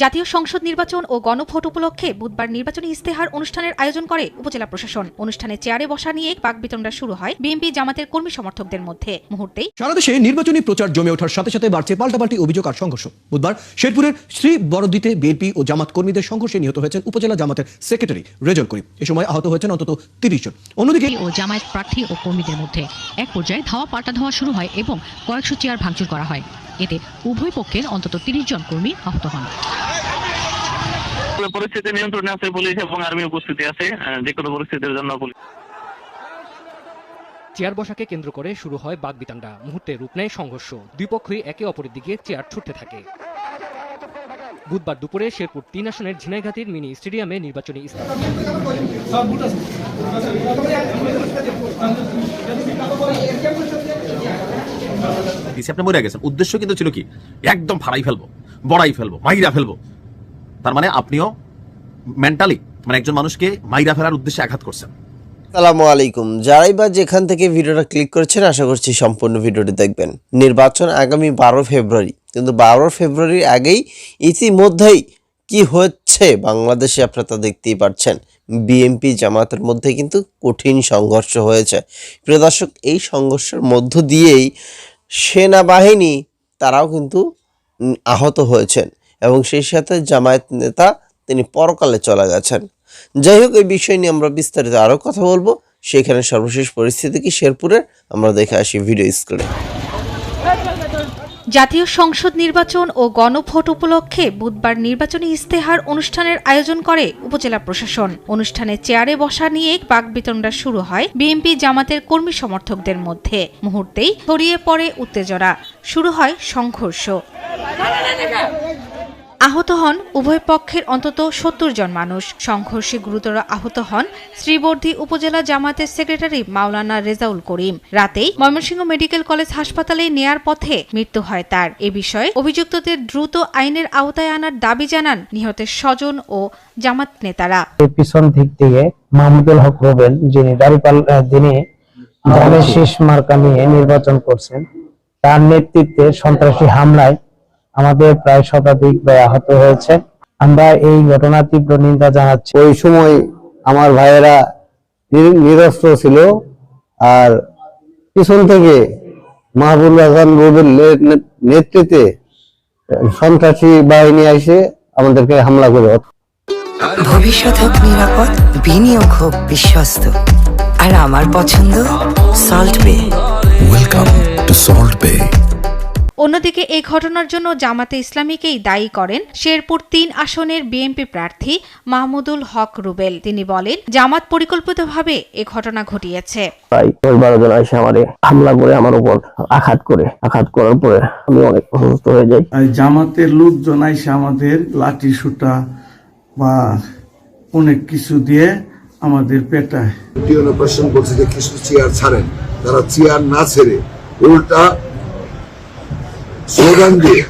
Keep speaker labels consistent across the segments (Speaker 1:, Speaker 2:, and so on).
Speaker 1: জাতীয় সংসদ নির্বাচন ও গণভোট উপলক্ষে বুধবার নির্বাচনী ইস্তেহার অনুষ্ঠানের আয়োজন করে উপজেলা প্রশাসন। অনুষ্ঠানে চেয়ারে বসা নিয়ে বাকবিতণ্ডা শুরু হয় বিএনপি জামাতের কর্মী সমর্থকদের মধ্যে। মুহূর্তেই
Speaker 2: সারা দেশে নির্বাচনী প্রচার জমে ওঠার সাথে সাথে বাড়ছে পাল্টাপাল্টি অভিযোগ আর সংঘর্ষ। বুধবার শেরপুরের শ্রী বড়দিতে বিএনপি ও জামাত কর্মীদের সংঘর্ষে নিহত হয়েছেন উপজেলা জামাতের সেক্রেটারি রেজল করিম। এ সময় আহত হয়েছেন অন্তত 30 জন। অন্যদিকে
Speaker 3: ও জামায়াত প্রার্থী ও কর্মীদের মধ্যে এক পর্যায়ে ধাওয়া পাল্টা ধাওয়া শুরু হয় এবং কয়েকশো চেয়ার ভাঙচুর করা হয়। এতে উভয় পক্ষের অন্তত 30 জন কর্মী আহত হন।
Speaker 4: পরিস্থিতি নিয়ন্ত্রণে আছে পুলিশ এবং আর্মি উপস্থিতি আছে যে কোনো পরিস্থিতির জন্য।
Speaker 5: চেয়ার বসাকে কেন্দ্র করে শুরু হয় বাকবিতণ্ডা। মুহূর্তে রূপ নেয় সংঘর্ষ। দুই পক্ষই একে অপরের দিকে চেয়ার ছুটতে থাকে। বুধবার দুপুরে শেরপুর 3 আসনের ঝিনাইগাতীর মিনি স্টেডিয়ামে নির্বাচনী
Speaker 6: আপনি মরে গেছেন। উদ্দেশ্য কিন্তু ছিল কি, একদম ফাড়াই ফেলবো, বড়াই ফেলবো, মাইরা ফেলবো। তার মানে আপনিও মেন্টালি একজন মানুষকে মাইরা ফেলার উদ্দেশ্যে আঘাত করছেন।
Speaker 7: আসসালামু আলাইকুম। যারাই বা যেখান থেকে ভিডিওটা ক্লিক করেছেন আশা করছি সম্পূর্ণ ভিডিওটি দেখবেন। নির্বাচন আগামী 12 ফেব্রুয়ারি, কিন্তু 12 ফেব্রুয়ারির আগেই ইতিমধ্যেই কি হচ্ছে বাংলাদেশে আপনারা তা দেখতেই পাচ্ছেন। বিএনপি জামাতের মধ্যে কিন্তু কঠিন সংঘর্ষ হয়েছে। প্রিয় দর্শক, এই সংঘর্ষের মধ্য দিয়েই সেনাবাহিনী তারাও কিন্তু আহত হয়েছেন এবং সেই সাথে জামায়াত নেতা তিনি পরকালে চলে গেছেন। যাই হোক, এই বিষয় নিয়ে আমরা বিস্তারিত আরও কথা বলবো। সেখানে সর্বশেষ পরিস্থিতি কি শেরপুরের আমরা দেখে আসি ভিডিও স্ক্রিনে।
Speaker 1: জাতীয় সংসদ নির্বাচন ও গণভোট উপলক্ষে বুধবার নির্বাচনী ইস্তেহার অনুষ্ঠানের আয়োজন করে উপজেলা প্রশাসন। অনুষ্ঠানে চেয়ারে বসা নিয়ে বাকবিতণ্ডা শুরু হয় বিএনপি জামাতের কর্মী সমর্থকদের মধ্যে। মুহূর্তেই ছড়িয়ে পড়ে উত্তেজনা, শুরু হয় সংঘর্ষ। আহত হন উভয় পক্ষের অন্তত 70 জন মানুষ। সংঘর্ষে গুরুতর আহত হন শ্রীবর্ধী উপজেলা জামাতের সেক্রেটারি মাওলানা রেজাউল করিম। রাতেই ময়মনসিংহ মেডিকেল কলেজ হাসপাতালে নেয়ার পথে মৃত্যু হয় তার। এ বিষয়ে অভিযুক্তদের দ্রুত আইনের আওতায় আনার দাবি জানান নিহতের স্বজন ও জামাত নেতারা।
Speaker 8: পিছন দিক থেকে মাহমুদুল হক রুবেল, যিনি ধানের শীষ মার্কা নিয়ে নির্বাচন করছেন, তার নেতৃত্বে সন্ত্রাসী হামলায় আমাদের প্রায় শতাধিক ব্যয় আহত হয়েছে। আমরা এই ঘটনার তীব্র নিন্দা জানাচ্ছি।
Speaker 9: ওই সময় আমার ভাইয়েরা নিরস্ত্র ছিল, আর পিছন থেকে মাহবুব হাসান রুবেল নেতৃত্বে সন্ত্রাসী বাহিনী এসে আমাদেরকে হামলা করে।
Speaker 10: ভবিষ্যৎ হোক নিরাপদ, বিনিয়োগ হোক বিশ্বস্ত, আর আমার পছন্দ সল্ট বে।
Speaker 11: ওয়েলকাম টু সল্ট বে।
Speaker 1: অন্যদিকে এই ঘটনার জন্য জামাতে ইসলামীকেই দায়ী করেন শেরপুর 3 আসনের বিএনপি প্রার্থী মাহমুদুল হক রুবেল। তিনি বলেন, জামাত পরিকল্পিতভাবে এ ঘটনা ঘটিয়েছে।
Speaker 9: 12 জন এসে আমারে হামলা করে আমার উপর আঘাত করার পরে আমি অনেক অসুস্থ হয়ে যাই।
Speaker 12: জামাতের লোকজন এসে আমাদের লাঠি সুটা বা অনেক কিছু দিয়ে আমাদের পেটায়।
Speaker 13: প্রশ্ন বলছে যে কিছু চেয়ার ছাড়েন, তারা চেয়ার না ছেড়ে উল্টা স্লোগান দিয়ে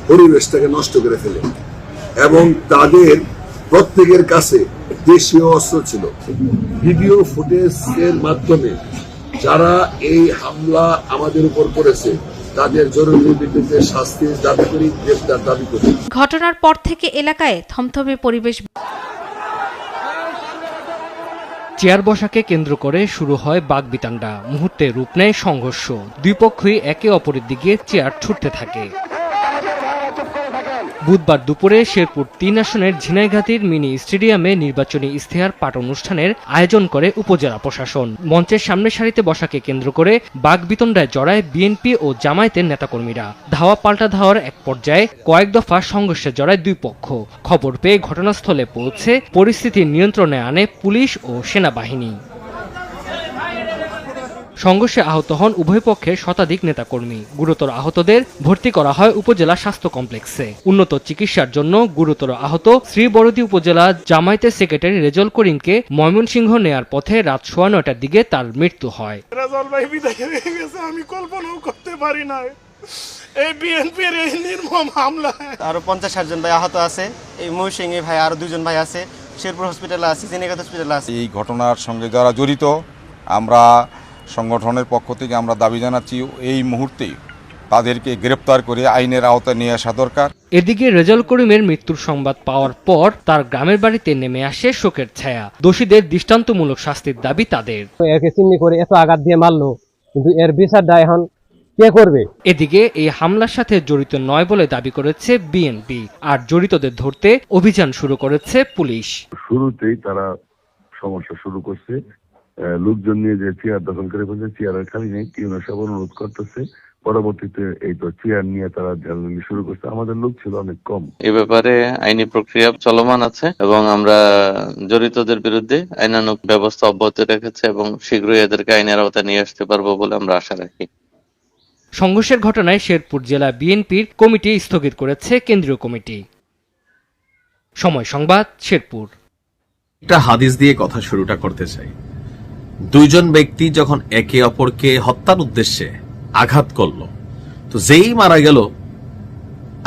Speaker 13: পরিবেশটাকে নষ্ট করে ফেলে এবং তাদের প্রত্যেকের কাছে দেশীয় অস্ত্র ছিল। ভিডিও ফুটেজের মাধ্যমে যারা এই হামলা আমাদের উপর করেছে তাদের জরুরি ভিত্তিতে শাস্তির দাবি করি, গ্রেফতার দাবি করি।
Speaker 1: ঘটনার পর থেকে এলাকায় থমথমে পরিবেশ।
Speaker 5: চেয়ার বসাকে কেন্দ্র করে শুরু হয় বাকবিতণ্ডা। মুহূর্তে রূপ নেয় সংঘর্ষ। দুই পক্ষই একে অপরের দিকে চেয়ার ছুটতে থাকে। বুধবার দুপুরে শেরপুর 3 আসনের ঝিনাইগাতীর মিনি স্টেডিয়ামে নির্বাচনী ইস্তেহার পাঠ অনুষ্ঠানের আয়োজন করে উপজেলা প্রশাসন। মঞ্চের সামনের সারিতে বসাকে কেন্দ্র করে বাকবিতণ্ডায় জড়ায় বিএনপি ও জামায়াতের নেতাকর্মীরা। ধাওয়া পাল্টা ধাওয়ার এক পর্যায়ে কয়েক দফা সংঘর্ষে জড়ায় দুই পক্ষ। খবর পেয়ে ঘটনাস্থলে পৌঁছে পরিস্থিতি নিয়ন্ত্রণে আনে পুলিশ ও সেনাবাহিনী। সংঘর্ষে আহত হন উভয় পক্ষের শতাধিক নেতাকর্মী। গুরুতর আহতদের ভর্তি করা হয় উপজেলা স্বাস্থ্য কমপ্লেক্সে। উন্নত চিকিৎসার জন্য গুরুতর আহত শ্রীবরদী উপজেলা জামায়াতের সেক্রেটারি রেজল করিমকে ময়মনসিংহ নেয়ার পথে রাত 9:15টার দিকে তার মৃত্যু হয়।
Speaker 12: রেজল ভাই বিদায় হয়ে গেছে, আমি কল্পনাও করতে পারি না এই বিএনপির এই নির্মম হামলা।
Speaker 14: আরো 50-60 জন ভাই আহত আছে। এই ময়মনসিংহে ভাই আরো 2 জন ভাই আছে, শেরপুর হসপিটালে আছে, ঝিনাইগাতি হসপিটালে আছে।
Speaker 15: এই ঘটনার সঙ্গে যারা জড়িত, আমরা সংগঠনের পক্ষ থেকে আমরা দাবি জানাচ্ছি এই মুহূর্তেই তাদেরকে গ্রেপ্তার করে আইনের আওতায় নিয়ে আসা দরকার।
Speaker 5: এদিকে রেজাউল করিমের মৃত্যুর সংবাদ পাওয়ার পর তার গ্রামের বাড়িতে নেমে আসে শোকের ছায়া। দোষীদের দৃষ্টান্তমূলক শাস্তির দাবি তাদের।
Speaker 8: একে চিহ্নি করে এত আঘাত দিয়ে মারলো, কিন্তু এর বিচারটা এখন কে করবে?
Speaker 5: এদিকে এই হামলার সাথে জড়িত নয় বলে দাবি করেছে বিএনপি, আর জড়িতদের ধরতে অভিযান শুরু করেছে পুলিশ।
Speaker 13: শুরুতেই তারা সমস্যা শুরু করছে, লোকজন নিয়ে যে চেয়ার দখল করে ফেলছে, চেয়ারের খালি নেই, টিউনার সব অনুরোধ করতেছে। পরবর্তীতে এই তো চেয়ার নিয়ে তারা জ্বালানি শুরু করছে। আমাদের লোক ছিল অনেক কম।
Speaker 16: এ ব্যাপারে আইনি প্রক্রিয়া চলমান আছে এবং আমরা জড়িতদের বিরুদ্ধে আইনানুগ ব্যবস্থা অব্যাহত রেখেছে এবং শীঘ্রই এদেরকে আইনের আওতায় নিয়ে আসতে পারবো বলে আমরা আশা রাখি।
Speaker 5: সংঘর্ষের ঘটনায় শেরপুর জেলা বিএনপির কমিটি স্থগিত করেছে কেন্দ্রীয় কমিটি। সময় সংবাদ, শেরপুর।
Speaker 6: একটা হাদিস দিয়ে কথা শুরুটা করতে চাই। দুইজন ব্যক্তি যখন একে অপরকে হত্যার উদ্দেশ্যে আঘাত করলো, তো যেই মারা গেল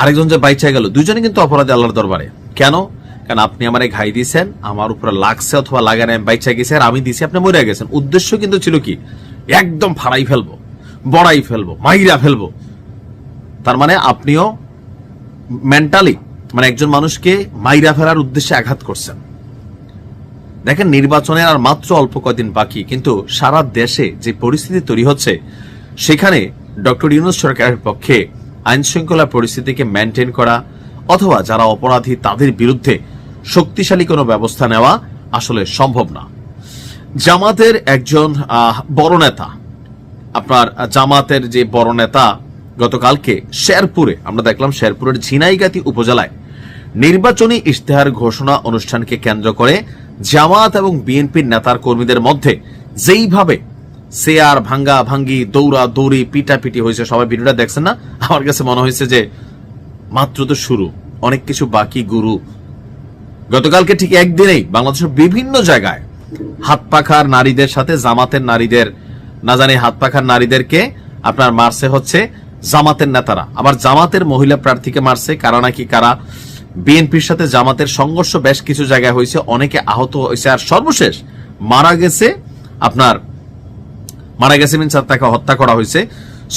Speaker 6: আরেকজন যে বাইচা গেল, দুইজনে কিন্তু অপরাধী আল্লাহর দরবারে। কেন? কারণ আপনি আমারে ঘাই দিয়েছেন, আমার উপরে লাগছে অথবা লাগানে আমি বাইচা গেছি, আর আমি দিছি, আপনি মরে গেছেন। উদ্দেশ্য কিন্তু ছিল কি, একদম ফাড়াই ফেলবো, বড়াই ফেলবো, মাইরা ফেলবো। তার মানে আপনিও মেন্টালি মানে একজন মানুষকে মাইরা ফেলার উদ্দেশ্যে আঘাত করছেন। দেখেন, নির্বাচনের আর মাত্র অল্প কদিন বাকি, কিন্তু সারা দেশে যে পরিস্থিতি তৈরি হচ্ছে, সেখানে ডক্টর ইউনূস সরকারের পক্ষে আইন শৃঙ্খলা পরিস্থিতিকে মেনটেন করা অথবা যারা অপরাধী তাদের বিরুদ্ধে শক্তিশালী কোনো ব্যবস্থা নেওয়া আসলে সম্ভব না। জামাতের একজন বড় নেতা, আপনার জামাতের যে বড় নেতা, গতকালকে শেরপুরে আমরা দেখলাম, শেরপুরের ঝিনাইগাতি উপজেলায় নির্বাচনী ইশতেহার ঘোষণা অনুষ্ঠানকে কেন্দ্র করে জামাত এবং বিএনপির নেতার কর্মীদের মধ্যে যেইভাবে চেয়ার ভাঙ্গা ভাঙ্গি, দৌড়া দৌড়ি, পিটাপিটি হয়েছে, সবাই ভিডিওটা দেখছেন না? আমার কাছে মনে হয়েছে যে মাত্র তো শুরু, অনেক কিছু বাকি গুরু। গতকালকে ঠিক একদিনেই বাংলাদেশের বিভিন্ন জায়গায় হাত পাখার নারীদের সাথে জামাতের নারীদের, না জানি হাত পাখার নারীদেরকে আপনার মারছে হচ্ছে জামাতের নেতারা, আবার জামাতের মহিলা প্রার্থীকে মারছে কারা নাকি কারা। বিএনপির সাথে জামাতের সংঘর্ষ বেশ কিছু জায়গায় হয়েছে, অনেকে আহত হয়েছে, আর সর্বশেষ মারা গেছে মিনস তাকে হত্যা করা হয়েছে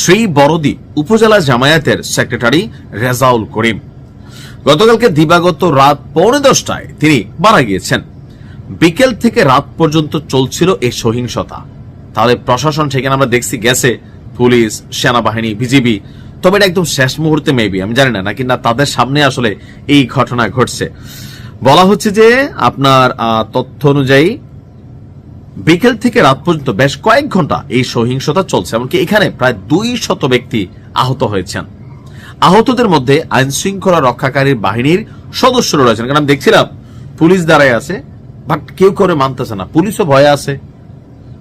Speaker 6: শ্রী বরদী উপজেলা জামায়াতের সেক্রেটারি রেজাউল করিম। গতকালকে দিবাগত রাত 10:15টায় তিনি মারা গিয়েছেন। বিকেল থেকে রাত পর্যন্ত চলছিল এই সহিংসতা। তাহলে প্রশাসন সেখানে আমরা দেখছি গেছে, পুলিশ, সেনাবাহিনী, বিজিবি, তবে এটা একদম শেষ মুহূর্তে মেবি, আমি জানি না, নাকি না তাদের সামনে আসলে এই ঘটনা ঘটছে। বলা হচ্ছে যে আপনার তথ্য অনুযায়ী বিকেল থেকে রাত পর্যন্ত বেশ কয়েক ঘন্টা এই সহিংসতা চলছে, এমনকি এখানে প্রায় 200 ব্যক্তি আহত হয়েছেন। আহতদের মধ্যে আইন শৃঙ্খলা রক্ষাকারী বাহিনীর সদস্যরা রয়েছেন। কারণ আমি দেখছিলাম পুলিশ দাঁড়ায় আছে, বাট কেউ করে মানতেছে না, পুলিশও ভয়ে আছে।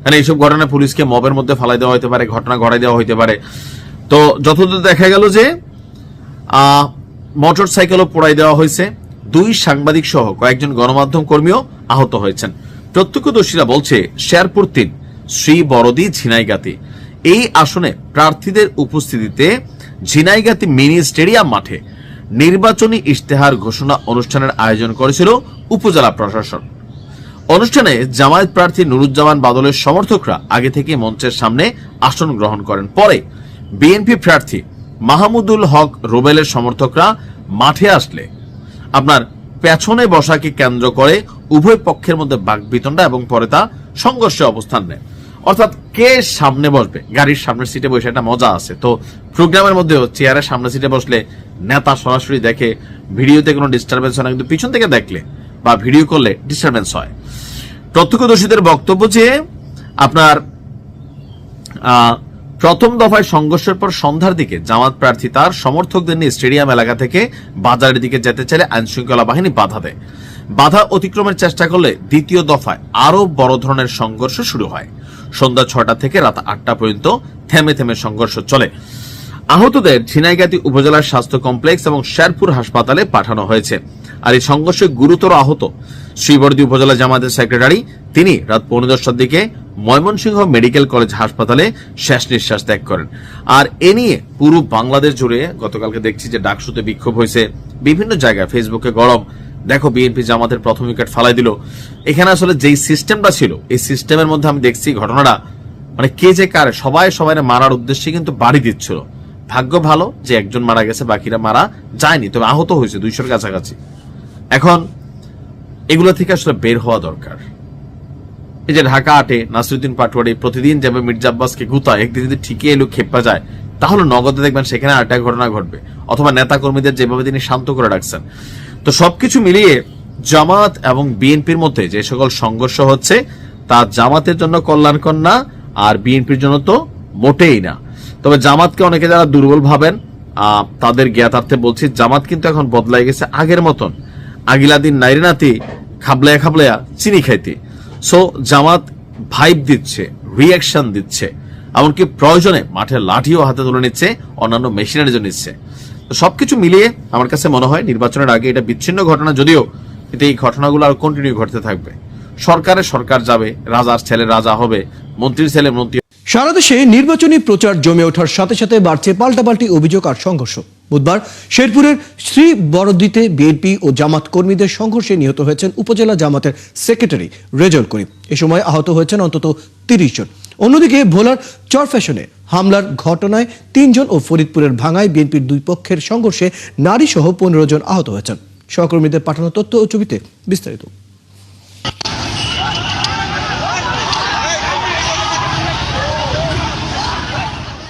Speaker 6: মানে এইসব ঘটনায় পুলিশকে মবের মধ্যে ফালাই দেওয়া হতে পারে, ঘটনা ঘটাই দেওয়া হতে পারে। তো যতদূর দেখা গেল যে মোটর সাইকেলও পোড়াই দেওয়া হয়েছে। 2 সাংবাদিক সহ কয়েকজন গণমাধ্যম কর্মীও আহত হয়েছেন। প্রত্যক্ষদর্শীরা বলছে শেরপুর 3 শ্রী বরদী ঝিনাইগাতি এই আসনে প্রার্থীদের উপস্থিতিতে ঝিনাইগাতি মিনি স্টেডিয়াম মাঠে নির্বাচনী ইশতেহার ঘোষণা অনুষ্ঠানের আয়োজন করেছিল উপজেলা প্রশাসন। অনুষ্ঠানে জামায়াত প্রার্থী নুরুজ্জামান বাদলের সমর্থকরা আগে থেকে মঞ্চের সামনে আসন গ্রহণ করেন। পরে বিএনপি প্রার্থী মাহমুদুল হক রুবেলের সমর্থকরা মাঠে আসলে আপনার পেছনে বসাকে কেন্দ্র করে উভয় পক্ষের মধ্যে বাকবিতণ্ডা এবং পরে তা সংঘর্ষে অবস্থান নেয়। অর্থাৎ কে সামনে বসবে, গাড়ির সামনের সিটে বসে একটা মজা আছে। তো প্রোগ্রামের মধ্যেও চেয়ারের সামনের সিটে বসলে নেতা সরাসরি দেখে, ভিডিওতে কোনো ডিস্টারবেন্স হয় না, কিন্তু পিছন থেকে দেখলে বা ভিডিও করলে ডিস্টারবেন্স হয়। প্রত্যক্ষদর্শীদের বক্তব্য যে আপনার প্রথম দফায় সংঘর্ষের পর সন্ধ্যার দিকে জামাত প্রার্থী তার সমর্থকদের নিয়ে স্টেডিয়াম এলাকা থেকে বাজারের দিকে যেতে চাইলে আইন শৃঙ্খলা বাহিনী বাধা দেয়। বাধা অতিক্রমের চেষ্টা করলে দ্বিতীয় দফায় আরো বড় ধরনের সংঘর্ষ শুরু হয়। সন্ধ্যা 6টা থেকে রাত 8টা পর্যন্ত থেমে থেমে সংঘর্ষ চলে। আহতদের ঝিনাইগাতি উপজেলার স্বাস্থ্য কমপ্লেক্স এবং শেরপুর হাসপাতালে পাঠানো হয়েছে। আর এই সংঘর্ষে গুরুতর আহত শ্রীবরদী উপজেলা জামায়াতের সেক্রেটারি, তিনি রাত 10:15টার দিকে ময়মনসিংহ মেডিকেল কলেজ হাসপাতালে শেষ নিঃশ্বাস ত্যাগ করেন। আর এ নিয়ে পুরো বাংলাদেশ জুড়ে গতকালকে দেখছি যে ডাকসুতে বিক্ষোভ হয়েছে, বিভিন্ন জায়গায় ফেসবুকে গরম। দেখো বিএনপি জামাতের প্রথম উইকেট ফালাই দিল। এখানে আসলে যেই সিস্টেমটা ছিল, এই সিস্টেমের মধ্যে আমি দেখছি ঘটনাটা মানে কে যে কারে সবাই মারার উদ্দেশ্যে কিন্তু বাড়ি দিচ্ছিল। ভাগ্য ভালো যে একজন মারা গেছে, বাকিরা মারা যায়নি, তবে আহত হয়েছে 200-র কাছাকাছি। এখন এগুলো থেকে আসলে বের হওয়া দরকার। এই যে ঢাকা 8-এ নাসিরউদ্দিন পাটোয়ারি প্রতিদিন যেভাবে মির্জা আব্বাসকে গুতায়, একদিন যদি ঠিকই এলো খেপা যায়, তাহলে নগদে দেখবেন সেখানে আরেকটা ঘটনা ঘটবে, অথবা নেতা কর্মীদের যেভাবে তিনি শান্ত করে রাখছেন। তো সবকিছু মিলিয়ে জামাত এবং বিএনপির মধ্যে যে সকল সংঘর্ষ হচ্ছে তা জামাতের জন্য কল্যাণকর না, আর বিএনপির জন্য তো মোটেই না। তবে জামাতকে অনেকে যারা দুর্বল ভাবেন তাদের জ্ঞাতার্থে বলছি, জামাত কিন্তু এখন বদলাই গেছে আগের মতন আগিলা দিন নাইরে নাতি খাবলায়া খাবলায়া চিনি খাইতে। সো জামাত ভাইব দিচ্ছে, রিয়াকশন দিচ্ছে, এমনকি প্রয়োজনে মাঠে লাঠিও হাতে তুলে নিচ্ছে, অন্যান্য মেশিনারিজও নিচ্ছে। তো সবকিছু মিলিয়ে আমার কাছে মনে হয় নির্বাচনের আগে এটা বিচ্ছিন্ন ঘটনা যদিও, কিন্তু এই ঘটনাগুলো আর কন্টিনিউ ঘটতে থাকবে। সরকারের সরকার যাবে, রাজার ছেলে রাজা হবে, মন্ত্রীর ছেলে মন্ত্রী।
Speaker 2: সারা দেশে নির্বাচনী প্রচার জমে ওঠার সাথে সাথে বাড়ছে পাল্টাপাল্টি অভিযোগ আর সংঘর্ষ। বুধবার শেরপুরের শ্রী বড়দিতে বিএনপি ও জামাত কর্মীদের সংঘর্ষে নিহত হয়েছেন উপজেলা জামাতের সেক্রেটারি রেজাউল করিম। এ সময় আহত হয়েছেন অন্তত 30 জন। অন্যদিকে ভোলার চরফ্যাশনে হামলার ঘটনায় 3 জন ও ফরিদপুরের ভাঙায় বিএনপির দুই পক্ষের সংঘর্ষে নারী সহ 15 জন আহত হয়েছেন। সহকর্মীদের পাঠানো তথ্য ও ছবিতে বিস্তারিত।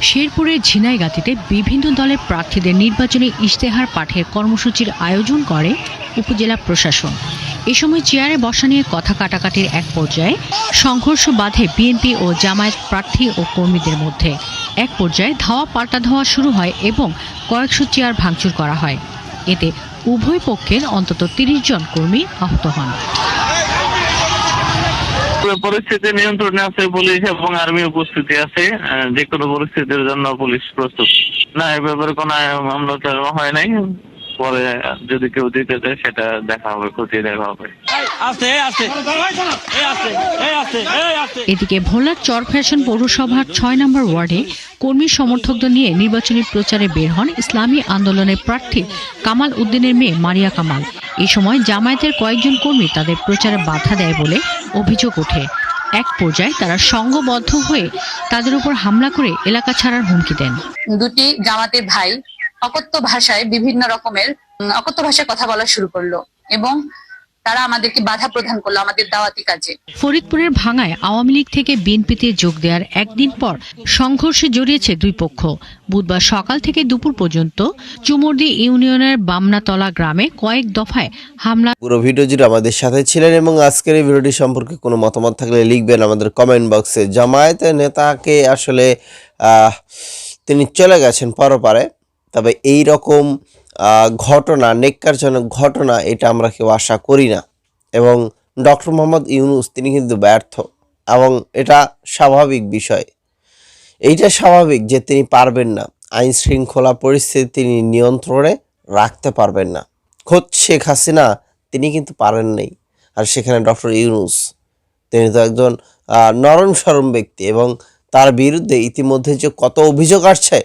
Speaker 3: শেরপুরের ঝিনাইগাতিতে বিভিন্ন দলের প্রার্থীদের নির্বাচনী ইশতেহার পাঠের কর্মসূচির আয়োজন করে উপজেলা প্রশাসন। এ সময় চেয়ারে বসা নিয়ে কথা কাটাকাটির এক পর্যায়ে সংঘর্ষ বাধে বিএনপি ও জামায়াত প্রার্থী ও কর্মীদের মধ্যে। এক পর্যায়ে ধাওয়া পাল্টা ধাওয়া শুরু হয় এবং কয়েকশো চেয়ার ভাঙচুর করা হয়। এতে উভয় পক্ষের অন্তত 30 জন কর্মী আহত হন।
Speaker 4: পরিস্থিতি নিয়ন্ত্রণে আছে পুলিশ এবং আর্মি উপস্থিতি আছে, যে কোনো পরিস্থিতির জন্য পুলিশ প্রস্তুত। না, এ ব্যাপারে কোনো মামলা হয় নাই, পরে যদি কেউ দিতে চায় সেটা দেখা হবে, খতিয়ে দেখা হবে।
Speaker 3: এদিকে ভোলার চরফ্যাশন পৌরসভার 6 নম্বর ওয়ার্ডে কর্মী সমর্থকদের নিয়ে নির্বাচনী প্রচারে বের হন ইসলামী আন্দোলনের প্রার্থী কামাল উদ্দিনের মেয়ে মারিয়া কামাল। এ সময় জামায়াতের কয়েকজন কর্মী তাদের প্রচারে বাধা দেয় বলে অভিযোগ ওঠে। এক পর্যায়ে তারা সংঘবদ্ধ হয়ে তাদের উপর হামলা করে এলাকা ছাড়ার হুমকি দেন।
Speaker 17: দুটি জামাতের ভাই অকথ্য ভাষায় বিভিন্ন রকমের অকথ্য ভাষায় কথা বলা শুরু করলো এবং তারা আমাদেরকে বাধা প্রদান করলো আমাদের দাওয়াতি কাজে।
Speaker 3: ফরিদপুরের ভাঙায় আওয়ামী লীগ থেকে বিএনপিতে যোগ দেওয়ার একদিন পর সংঘর্ষে জড়িয়েছে দুই পক্ষ। বুধবার সকাল থেকে দুপুর পর্যন্ত চুমুরদি ইউনিয়নের বামনাতলা গ্রামে কয়েক দফায় হামলা।
Speaker 7: পুরো ভিডিও জুড়ে আমাদের সাথে ছিলেন এবং আজকের এই ভিডিওটি সম্পর্কে কোনো মতামত থাকলে লিখবেন আমাদের কমেন্ট বক্সে। জামায়াতের নেতাকে আসলে তিনি চলে গেছেন পরপারে, তবে এই রকম ঘটনা, নেককারজনক ঘটনা, এটা আমরা কেউ আশা করি না। এবং ডক্টর মোহাম্মদ ইউনূস তিনি কিন্তু ব্যর্থ, এবং এটা স্বাভাবিক বিষয়। এইটা স্বাভাবিক যে তিনি পারবেন না, আইন শৃঙ্খলা পরিস্থিতি তিনি নিয়ন্ত্রণে রাখতে পারবেন না। খোদ শেখ হাসিনা তিনি কিন্তু পারেন নাই, আর সেখানে ডক্টর ইউনূস তিনি তো একজন নরম সরম ব্যক্তি, এবং তার বিরুদ্ধে ইতিমধ্যে যে কত অভিযোগ আসছে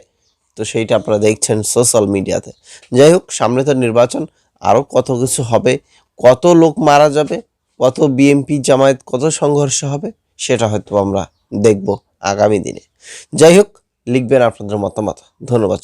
Speaker 7: তো সেইটা আপনারা দেখছেন সোশ্যাল মিডিয়াতে। যাই হোক, সামনে তো নির্বাচন, আরও কত কিছু হবে, কত লোক মারা যাবে, কত বিএনপি জামায়াত কত সংঘর্ষ হবে, সেটা হয়তো আমরা দেখব আগামী দিনে। যাই হোক, লিখবেন আপনাদের মতামত। ধন্যবাদ।